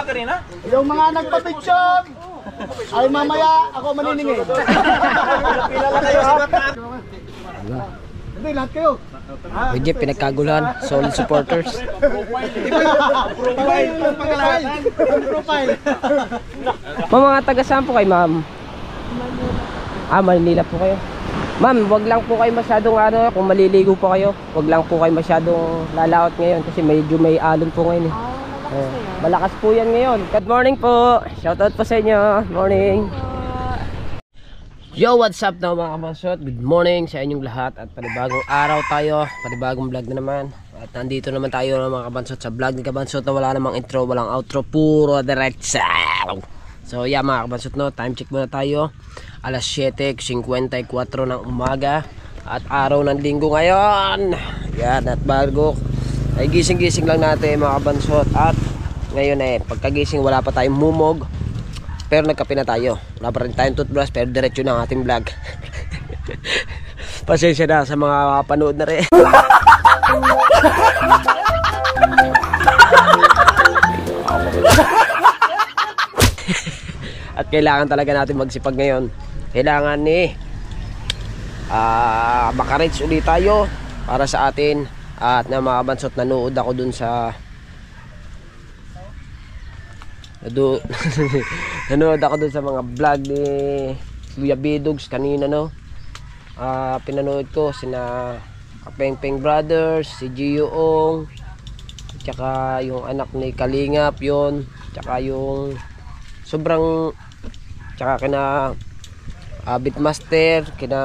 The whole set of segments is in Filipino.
Katerina? Yung mga nagpapitsyon, ay mamaya ako maniningin. Pilala kayo ha? Hindi, lahat kayo. Medyo pinagkaguluhan, solid supporters. Profile. Mga taga saan po kayo, ma'am? Manila po kayo. Ma'am, wag lang po kayo masyadong kung maliligo po kayo, wag lang po kayo masyadong lalaot ngayon kasi medyo may alon po ngayon. Malakas po yan ngayon. Good morning po. Shoutout po sa inyo. Morning. Yo, what's up na mga kabansot? Good morning sa inyong lahat at panibagong araw tayo, panibagong vlog na naman. At nandito naman tayo mga kabansot sa vlog ni Kabansot na wala namang intro, walang outro, puro diretso. So yeah mga kabansot, no, time check muna tayo. Alas 7:54 ng umaga at araw ng linggo ngayon. Yan, at bago ay gising-gising lang natin mga kabansot. At ngayon pagkagising wala pa tayong mumog, pero nagkape na tayo. Wala pa rin tayong toothbrush, pero diretso na ang ating vlog. Pasensya na sa mga panood na rin. At kailangan talaga natin magsipag ngayon. Kailangan maka-reach ulit tayo para sa atin. At na mga kabansot, nanood ako dun sa nanood ako dun sa mga vlog ni Kuya Bidogs kanina, no. Pinanood ko sina Kapengpeng Brothers, si Gio Ong, tsaka yung anak ni Kalingap yon, tsaka yung sobrang, tsaka kina Beatmaster, kina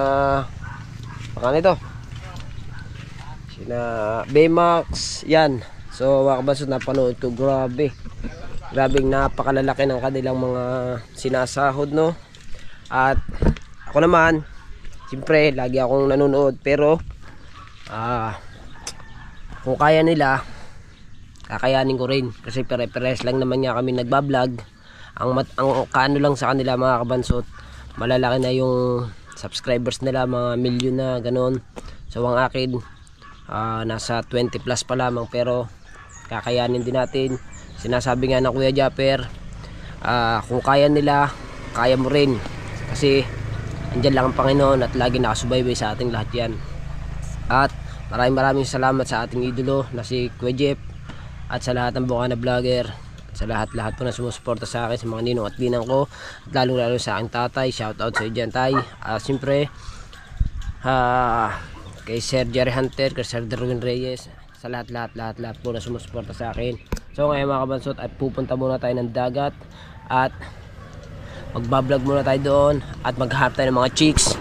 ito, sina Baymax, yan. So mga kabansot, napanood ko, grabing napakalalaki ng kanilang mga sinasahod, no. At ako naman, siyempre lagi akong nanonood, pero kung kaya nila, kakayanin ko rin kasi pare-pares lang naman nga kami nagbablog. Ang kaano lang sa kanila mga kabansot, malalaki na yung subscribers nila, mga milyon na ganon. So ang akin nasa 20 plus pa lamang, pero kakayanin din natin. Sinasabi nga ng Kuya Japper, kung kaya nila, kaya mo rin, kasi andyan lang ang Panginoon at lagi nakasubaybay sa ating lahat yan. At maraming salamat sa ating idolo na si Kuya Jeff, at sa lahat ng Bukana vlogger, sa lahat po na sumusuporta sa akin, sa mga ninong at ginang ko, at lalo sa aking tatay. Shoutout sa iyo dyan, tay. Siyempre kay Sir Jerry Hunter, kay Sir Darwin Reyes, sa lahat po na sumusuporta sa akin. So ngayon mga kabansot, at pupunta muna tayo ng dagat at magbablog muna tayo doon at maghahanap tayo ng mga chicks.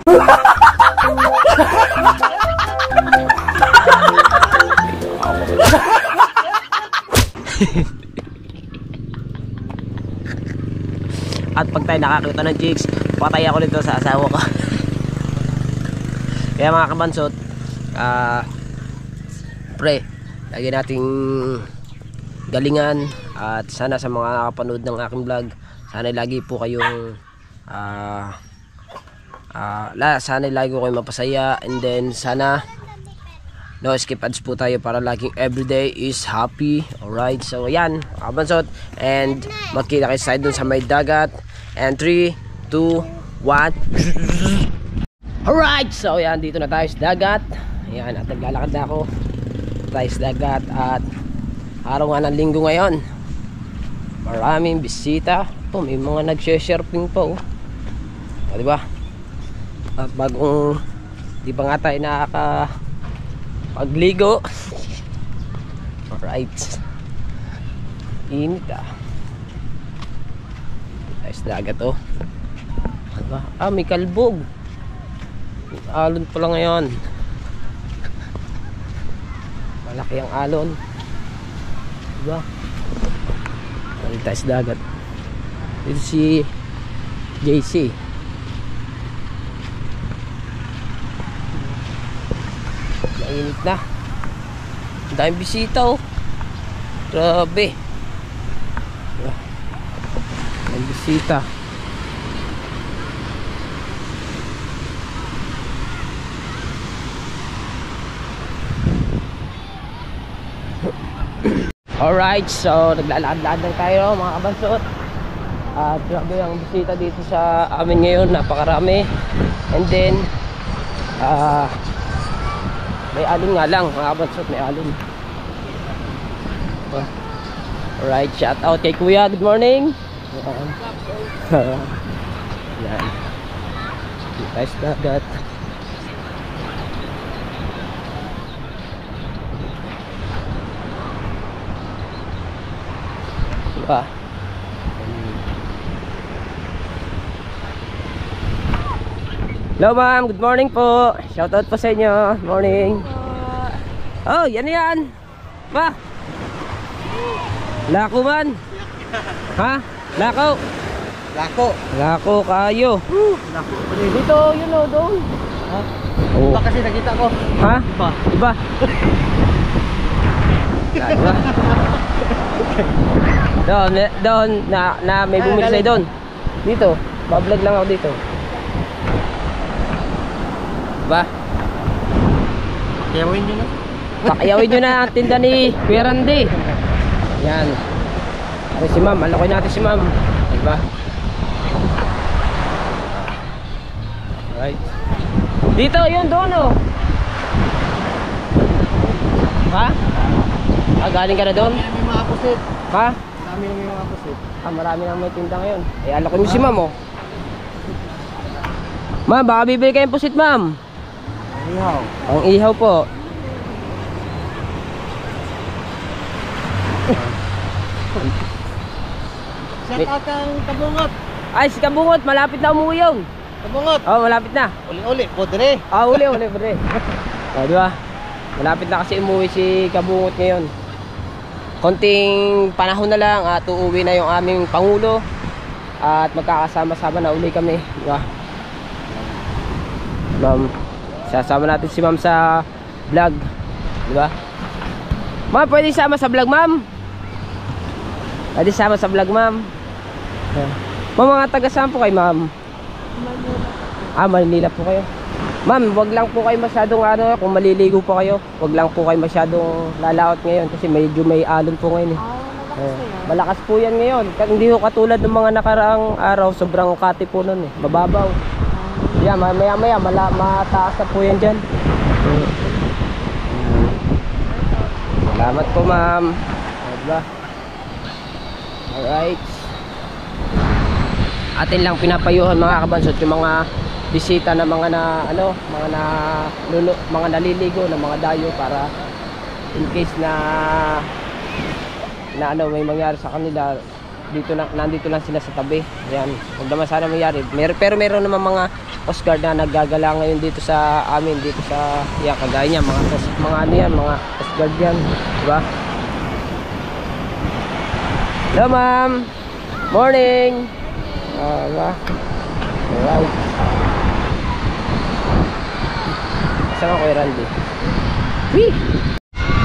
At pag tayo nakakita ng chicks, patay ako nito sa asawa ko. Kaya mga kabansot, lagi nating galingan, at sana sa mga nakapanood ng aking vlog, sana lagi po kayong sana lagi ko kayong mapasaya, and then sana no skip ads po tayo para laging everyday is happy. Alright, so yan kabansot, and magkita kayo sa dun sa may dagat, and 3, 2, 1. Alright, so yan, dito na tayo sa dagat. Yan, at naglalakad na ako tayo sa dagat, at araw nga ng linggo ngayon, maraming bisita. May mga nag-surfing pa, diba? At bagong di pa nga tayo nakakapagligo. Alright, init tayo sa dagat, diba? May kalbog, alon pala ngayon, malaki ang alon, diba? Dito tayo sa dagat. Dito si JC. Mainit na, ang daming bisita, grabe, ang bisita. Alright, so naglalakad-lakad lang tayo mga kabansot. At grabe ang bisita dito sa amin ngayon, napakarami. And then may alon nga lang mga kabansot, may alon. Alright, shout out kay Kuya, good morning. Yan. Guys, dagat. Diba? Hello ma'am, good morning po. Shout out po sa inyo. Morning. Oh, yan yan. Ba? Lako man. Ha? Lako. Lako. Lako kayo. Lako. Dito, yun o, doon. Ha? Oh. Iba kasi nakita ko. Ha? Iba. Iba. Diba? Doon, na may bumili sa'yo doon. Dito, bablog lang ako dito. Diba? Kayawin nyo na. Pakayawin nyo na ang tinda ni Kuya Randy. Yan. Ay, si ma'am, alakoy natin si ma'am. Diba? Right. Dito, yun doon oh. Ha? Ah, galing ka na doon? May mga pusit. Ha? Dami lang yung mga pusit. Ah, marami nang may tinda ngayon. Eh, alakoy mo si ma'am oh. Ma'am, baka bibili kayong pusit ma'am. Ihaw. Ang ihaw po. Shout out kang Kabungot. Ay, si Kabungot, malapit na umuwi yun. Kabungot. Oh, malapit na. Uli-uli. Podre. Ah, uli, bre. Oh, di ba? Malapit na kasi umuwi si Kabungot ngayon. Konting panahon na lang at uuwi na yung aming Pangulo. At magkakasama-sama na uli kami. Di ba? Ma'am, sasama natin si ma'am sa vlog. Di ba? Ma'am, pwede sama sa vlog, ma'am? Pwede sama sa vlog, ma'am? Ma'am, mga taga saan po kayo, ma'am? Ah, Manila po kayo. Ma'am, wag lang po kayo masyadong kung maliligo po kayo, wag lang po kayo masyadong lalaot ngayon kasi medyo may alon po ngayon eh. Malakas po yan ngayon. Hindi ko katulad ng mga nakaraang araw, sobrang kati po nun eh. Mababaw. Yan, maya mataas na po yan dyan. Salamat po ma'am. Diba? Alright. Atin lang pinapayuhan mga kabansot yung mga bisita na mga naliligo na mga dayo para in case na may mangyari sa kanila nandito lang sila sa tabi. Ayan, huwag naman sana mangyari. Pero meron naman mga Coast Guard na naggagala ngayon dito sa amin, dito sa kagaya niya, mga Coast Guard yan, diba? Hello ma'am, morning. Diba? Alright. Kasama ko Randy. Wee!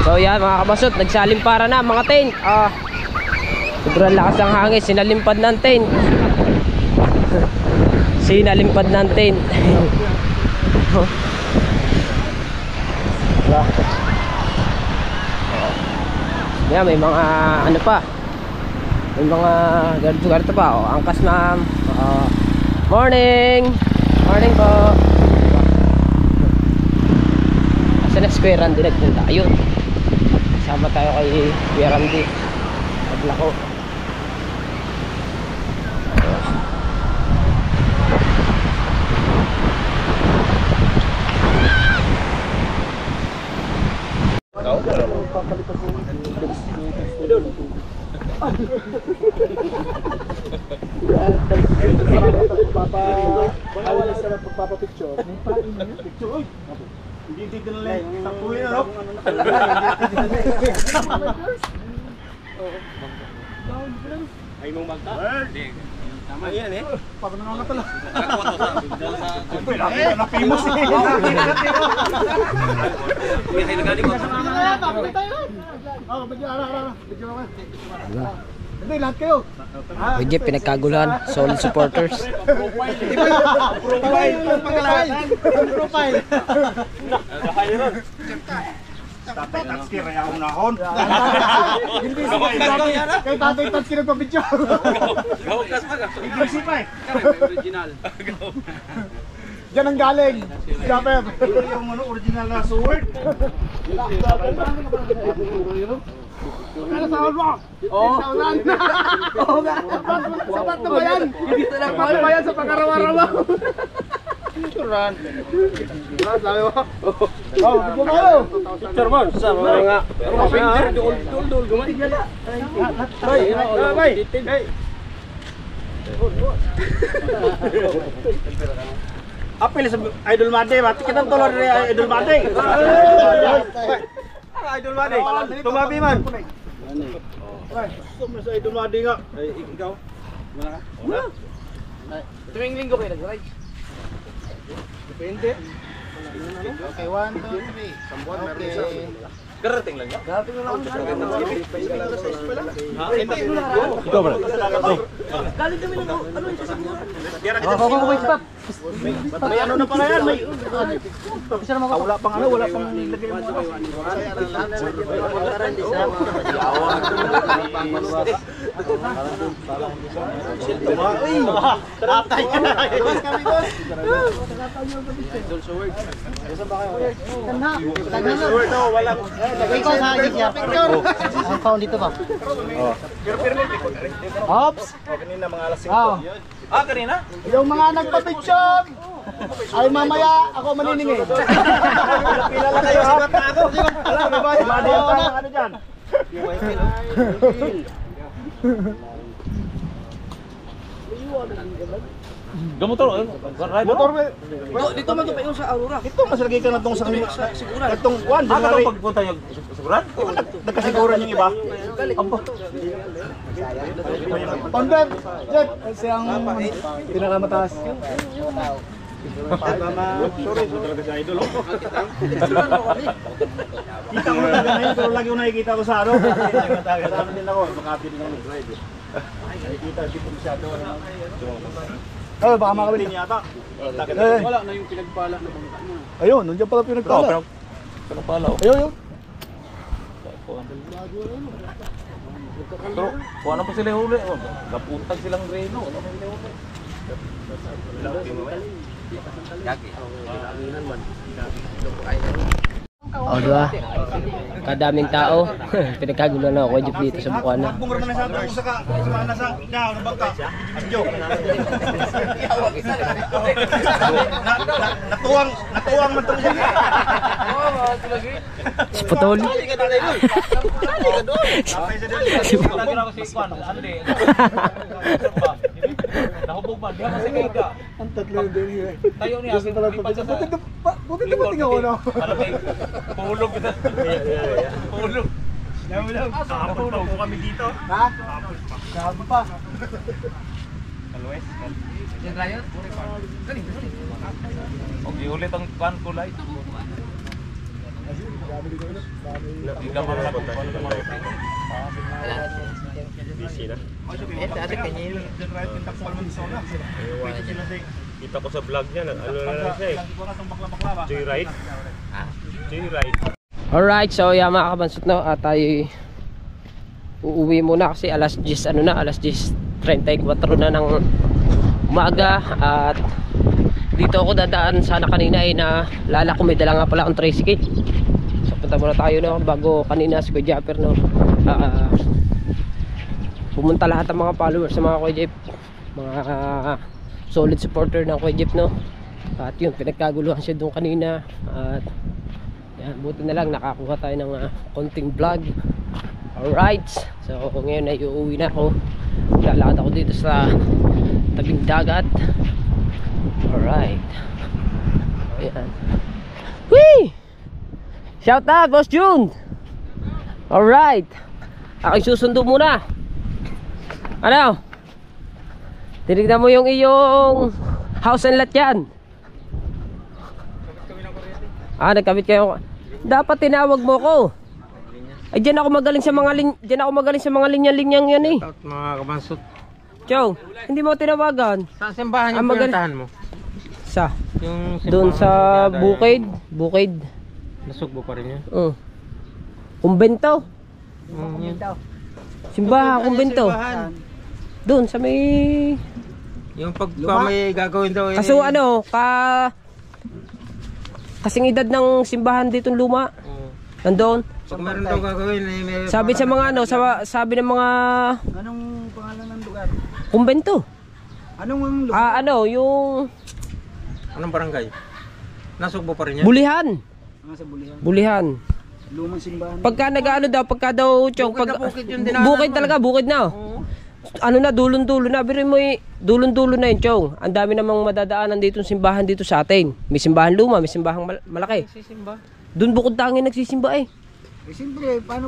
So yan mga kabasot, nagsalimpara na mga tent. Sobrang lakas ng hangin, sinalimpad ng tent. Sinalimpad ng tent. Yan, may mga pa. May mga gardo-gardo pa. Angkas ma'am. Morning. Morning po. Asa na Kuya Randy nagpunta? Ayun. Sama tayo kay Kuya Randy. Paglako. Pagpapapicture. Picture. Hindi dito na lang. Tapuin na, no? Ay mong magta? Tama yan eh. Pag nangangatala. Napimos eh. Hindi, lahat kayo. Pwede, pinagkaguluhan. Solid supporters. Profile. Profile. Tatay Tatskir, kaya akong nahon. Hindi si kay tatay Tatsi nagpapicture. Gawagkas pa ka. Iglesia pa eh. Original. Diyan ang galing. Japper. Ito yung ano, original na sword. Ano sa mo? Oo. Oo nga. Sapat na ba yan? Hindi talaga ba yan sa pag-araw-araw? Turan. Turan, sabi mo? Oo, dito kayo. Picture mo. Sa mga. Dul. Gumali. Bay. Apel sa Idol Made, mati kita tolong dari Idol Made. Idol Made. Tumabi man. Sa Idol Made nga. Ikaw. Wala ka? Tuwing linggo kayo nag-ride. Depende. Okay, 1, 2, 3. Sambuan, okay. Karating lang yan. Ikaw ba? Galing kami ng ano yung Stop. May ano na pala yan, may wala pang ano, wala pang lagay mo. Tatay ka na. Walang Ikaw sa akin siya. Ang phone dito ba? Ops. kanina mga alas 5. Ah. kanina? Yung mga nagpa-picture. Ay mamaya ako maniningil. Kilala kayo ha? Alam mo ba? Ano dyan? Motor Dito man pa sa Aurora. Ito mas lagi ka na tong sa siguran. Itong one, January. pagpunta yung siguran? Nagkasiguran yung iba. Ponder. Jet. Siyang pinakamataas. Sorry talaga si Idol. Kita ko na ngayon pero lagi ko nakikita ko sa ano. Kasama din ako, Makati din ako nag-ride. Nakikita dito masyado. Oh, baka makabili. Hindi yata. Wala na yung pinagpala na bangka mo. Ayun, nandiyan pala pinagpala. Pinagpala. Ayun. Pero kung ano pa sila huli, kapuntag silang reno. Ano pa sila huli? O, diba? Kadaming tao. Pinagkagulo na ako jeep dito sa Bukana. Bungar man na sa ato sa ka, sumana sa ikaw na bangka. Video. Natuwang man tong siya. Si Putol. Nahubog man, diha kasi kay ka. Ang tatlo din yun. Tayo niya. Buti dumating ako, no? Pulog kita. Pulog. Kahapon pa po kami dito. Ha? Sabi pa. Kalwes. Og ulit ang pan kulay. Hindi ka Busy na. Kita ko sa vlog niya, ano na lang siya eh. Joyride. Joyride. Alright, so yeah mga kabansot, no, at tayo uuwi muna kasi alas 10 alas 10:34 na ng umaga. At dito ako dadaan sana kanina ay naalala ko may dala nga pala akong tricycle. So punta muna tayo, no, bago kanina si Kuya Japper, no, pumunta lahat ng mga followers sa mga Kuya Jeep, mga solid supporter ng Kuya Jeep, no. At yun, pinagkaguluhan siya doon kanina. At yan, buti na lang nakakuha tayo ng konting vlog. Alright, so ngayon ay uuwi na ako. Lalakad ako dito sa tabing dagat. Alright. Ayan. Whee! Shout out, Boss June! Alright. Ako'y susundo muna. Ano? Tinignan mo yung iyong house and lot yan. Nagkabit kayo. Dapat tinawag mo ko. Ay, diyan ako magaling sa mga linya-linyang yan eh. mga kabansot. Chow, hindi mo tinawagan. Sa simbahan yung pinuntahan mo? Sa? Yung Doon sa Bukid. Nasugbo pa rin yun? Kumbento. Kumbento. Simbahan, kumbento. Doon sa may... Yung pagka may gagawin daw. Kaso ano, kasing edad ng simbahan dito luma. Nandoon. Pag meron daw gagawin, may... Sabi sa mga ano, sabi ng mga Anong pangalan ng lugar? kumbento. Anong lugar? Ano, yung Anong barangay? Nasugbo pa rin yan? Bulihan. Sa Bulihan. Bulihan. Lumang simbahan. Pagka nag-ano daw, pagka daw, Chong, Bukid na bukid yung dinaanan bukid mo. talaga, bukid na. Oo. Ano na, dulon-dulo na. Pero mo dulon-dulo na yun, Chong. Ang dami namang madadaanan dito simbahan dito sa atin. May simbahan luma, may simbahan malaki. Sisimba. Doon bukod tangin nagsisimba eh. Eh siyempre, paano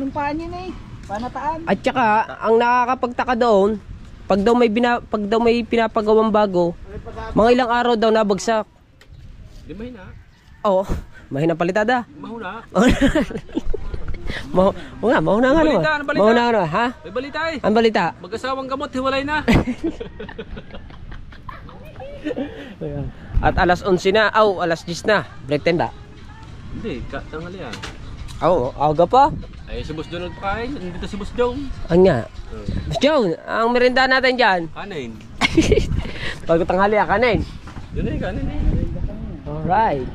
paan yun eh? Panataan? At saka, ang nakakapagtaka doon, pag daw may pinapagawang bago, mga ilang araw daw nabagsak. Di ba na? Oo, mahina palitada. Mahuna. Mahuna nga naman. Balita, ano balita? Mahuna nga naman, ha? May balita eh. Ang balita? Mag-asawang gamot, hiwalay na. At alas 11 na, alas 10 na. Break time ba? Hindi, tanghali yan. Aga pa. Ay, si Boss John nagpakain. Nandito si Boss John. Ano nga? Boss John, ang merinda natin dyan. Kanin. Pag tanghali kanin. Yun eh, kanin eh. Alright.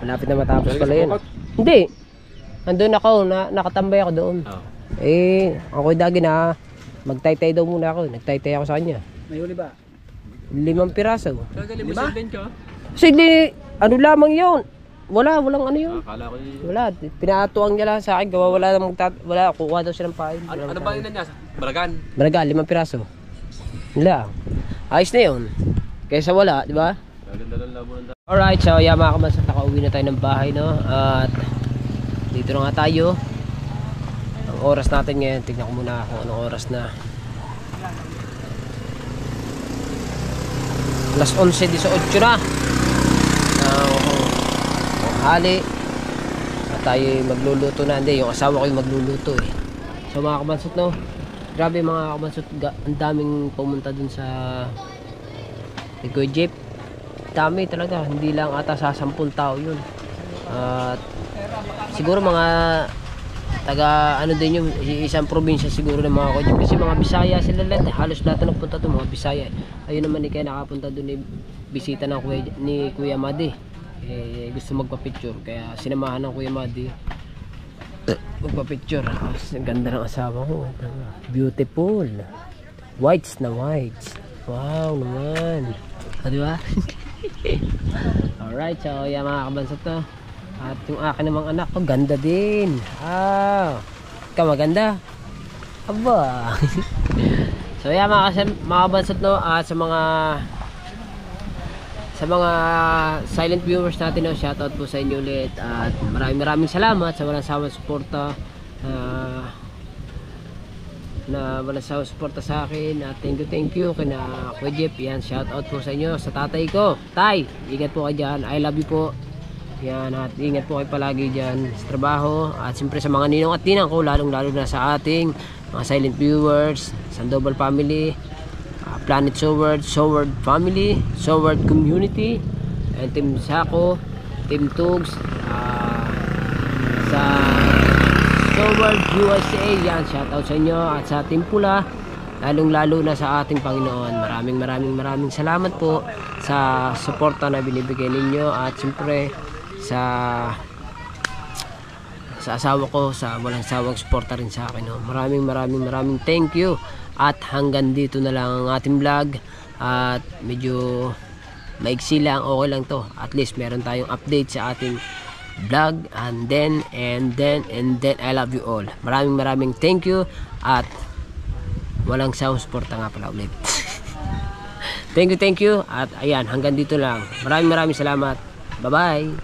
Malapit na matapos pala yun. Hindi. Nandun ako, nakatambay ako doon. Oh. Ako dagi na magtaytay daw muna ako. Nagtaytay ako sa kanya. May huli ba? 5 piraso. Kagaling mo din ka. Sige, ano lamang yun? Walang ano yun. Akala ko eh. Wala, pinatuwang niya lang sa akin. Gawa wala, kukuha daw siya ng pain. Ano ba yun niya? Balagan. Balaga, 5 piraso. Wala. Ayos na yun. Kaysa wala, di ba? Gaganda lang labo ng Alright, so yeah mga kamansa, nakauwi na tayo ng bahay, no? At dito na nga tayo. Ang oras natin ngayon, tignan ko muna kung anong oras na. Alas 11:18 na. Hali. At tayo magluluto na. Hindi, yung asawa ko yung magluluto eh. So mga kamansot, no? Grabe mga kamansot, ang daming pumunta dun sa Kuya Jeep. Dami talaga, hindi lang ata sa 10 tao yun. At siguro mga taga ano din yung isang probinsya siguro ng mga Kuya Jeep. Kasi mga Bisaya sila lahat, halos lahat na nagpunta doon mga Bisaya. Ayun naman kaya nakapunta doon ni bisita ng ni Kuya Madi. Gusto magpa-picture kaya sinamahan ng Kuya Madi magpa-picture. Ang ganda ng asawa ko, beautiful, whites na whites. Wow naman, di ba? Alright, so yan mga kabansot, to. At yung akin namang anak ko, ganda din. Ikaw maganda? Aba. So yan mga kabansot, no? At sa mga silent viewers natin, no? Shoutout po sa inyo ulit. At maraming salamat sa walang sawang suporta na walang sawang suporta sa akin. At thank you kina Kuya Jeff. Yan, shoutout po sa inyo. Sa tatay ko, Tay, ingat po kayo dyan. I love you po. Yan, at ingat po kayo palagi dyan sa trabaho. At siyempre sa mga ninong at ninang ko, lalong na sa ating mga silent viewers, Sandoval family, Planet Soward family, Soward community, and Team Sako, Team Tugs, sa Soward USA. Yan, shoutout sa inyo. At sa Team Pula, lalong na sa ating Panginoon. Maraming salamat po sa suporta na binibigay ninyo. At siyempre sa asawa ko, sa walang sawang suporta rin sa akin, no? Maraming thank you. At hanggang dito na lang ang ating vlog. At medyo maiksi lang, okay lang to. At least meron tayong update sa ating vlog. And then I love you all. Maraming thank you. At walang sawang suporta nga pala ulit. Thank you. At ayan, hanggang dito lang. Maraming salamat. Bye bye.